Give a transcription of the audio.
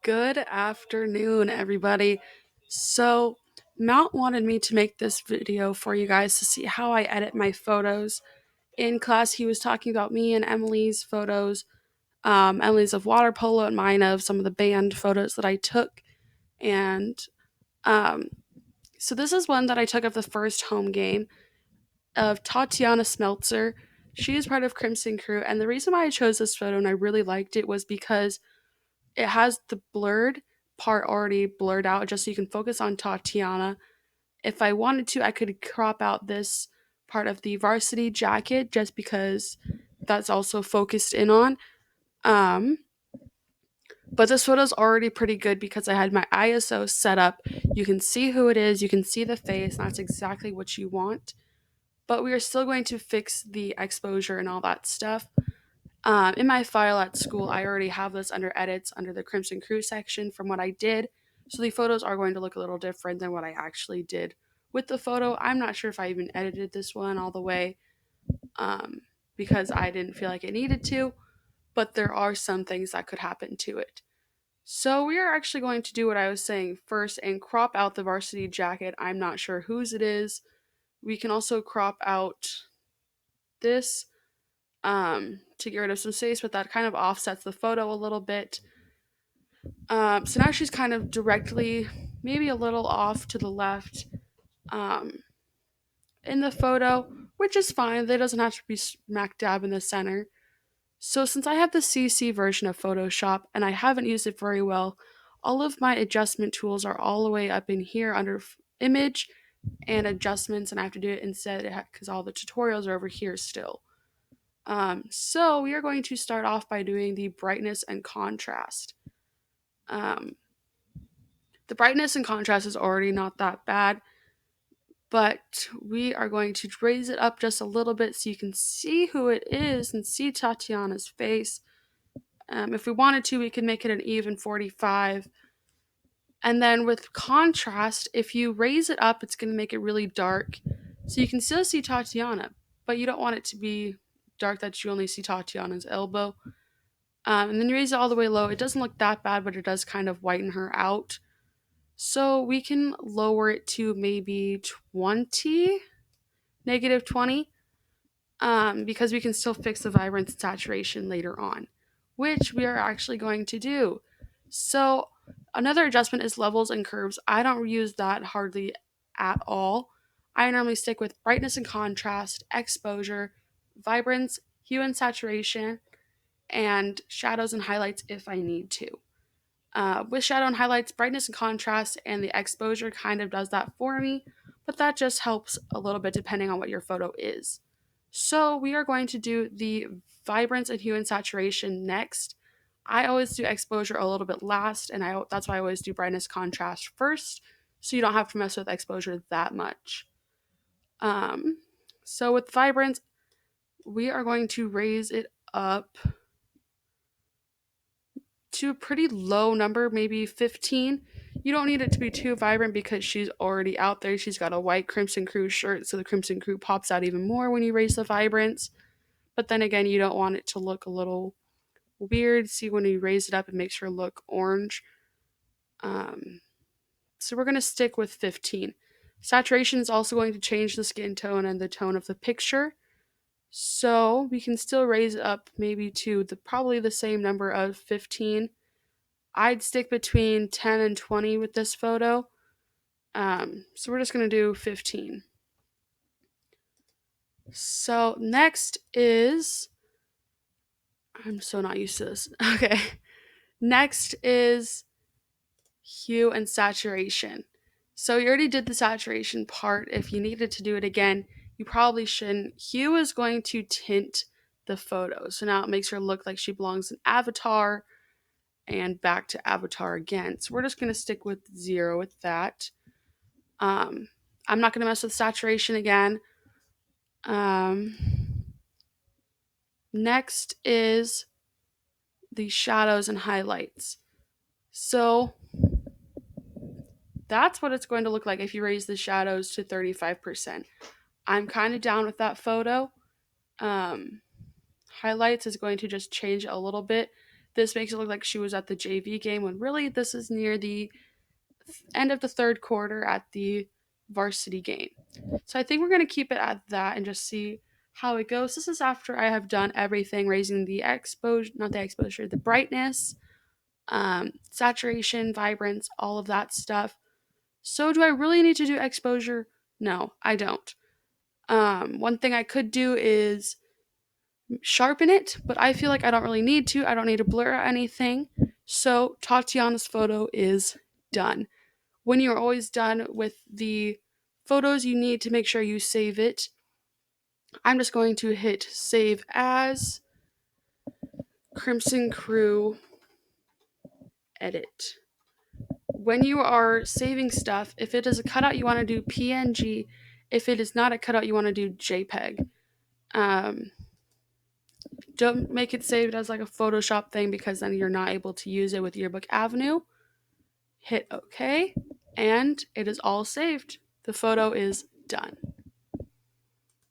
Good afternoon, everybody. So, Mount wanted me to make this video for you guys to see how I edit my photos. In class, he was talking about me and Emily's photos, Emily's of water polo and mine of some of the band photos that I took. And um, so, this is one that I took of the first home game of Tatiana Smeltzer. She is part of Crimson Crew, and the reason why I chose this photo and I really liked it was because it has the blurred part already blurred out just so you can focus on Tatiana. If I wanted to, I could crop out this part of the varsity jacket just because that's also focused in on. Um, but this photo's already pretty good because I had my ISO set up. You can see who it is, you can see the face, and that's exactly what you want. But we are still going to fix the exposure and all that stuff. In my file at school, I already have this under edits under the Crimson Crew section from what I did. So the photos are going to look a little different than what I actually did with the photo. I'm not sure if I even edited this one all the way um, because I didn't feel like it needed to, but there are some things that could happen to it. So we are actually going to do what I was saying first and crop out the varsity jacket. I'm not sure whose it is. We can also crop out this to get rid of some space, but that kind of offsets the photo a little bit. So now she's kind of directly, maybe a little off to the left um, in the photo, which is fine. That doesn't have to be smack dab in the center. So since I have the CC version of Photoshop and I haven't used it very well, all of my adjustment tools are all the way up in here under image and adjustments, and I have to do it instead because all the tutorials are over here still. So we are going to start off by doing the brightness and contrast. Um, the brightness and contrast is already not that bad, but we are going to raise it up just a little bit so you can see who it is and see Tatiana's face. If we wanted to, we could make it an even 45. And then with contrast, if you raise it up, it's going to make it really dark. So you can still see Tatiana, but you don't want it to be dark that you only see Tatiana's elbow. And then you raise it all the way low. It doesn't look that bad, but it does kind of whiten her out. So we can lower it to maybe 20, negative 20, because we can still fix the vibrance and saturation later on, which we are actually going to do. So another adjustment is levels and curves. I don't use that hardly at all. I normally stick with brightness and contrast, exposure, vibrance, hue and saturation, and shadows and highlights if I need to. With shadow and highlights, brightness and contrast, and the exposure kind of does that for me, but that just helps a little bit depending on what your photo is. So we are going to do the vibrance and hue and saturation next. I always do exposure a little bit last, and that's why I always do brightness contrast first, so you don't have to mess with exposure that much. Um, so with vibrance, we are going to raise it up to a pretty low number, maybe 15. You don't need it to be too vibrant because she's already out there. She's got a white Crimson Crew shirt, so the Crimson Crew pops out even more when you raise the vibrance. But then again, you don't want it to look a little weird. See, when you raise it up, it makes her look orange. Um, so we're going to stick with 15. Saturation is also going to change the skin tone and the tone of the picture. So we can still raise it up maybe to probably the same number of 15. I'd stick between 10 and 20 with this photo. So we're just going to do 15. So next is, I'm so not used to this. Okay. Next is hue and saturation. So you already did the saturation part. If you needed to do it again, you probably shouldn't. Hue is going to tint the photo. So now it makes her look like she belongs in Avatar and back to Avatar again. So we're just going to stick with 0 with that. Um, I'm not going to mess with saturation again. Um, Next is the shadows and highlights. So that's what it's going to look like if you raise the shadows to 35%. I'm kind of down with that photo. Um, Highlights is going to just change a little bit. This makes it look like she was at the JV game when really this is near the end of the third quarter at the varsity game. So I think we're going to keep it at that and just see how it goes. This is after I have done everything, raising the exposure, not the exposure, the brightness, saturation, vibrance, all of that stuff. So do I really need to do exposure? No, I don't. One thing I could do is sharpen it, but I feel like I don't really need to. I don't need to blur out anything. So Tatiana's photo is done. When you're always done with the photos, you need to make sure you save it. I'm just going to hit save as Crimson Crew edit. When you are saving stuff, if it is a cutout, you want to do PNG. If it is not a cutout, you want to do JPEG. Um, don't make it saved as like a Photoshop thing because then you're not able to use it with Yearbook Avenue. Hit OK, and it is all saved. The photo is done.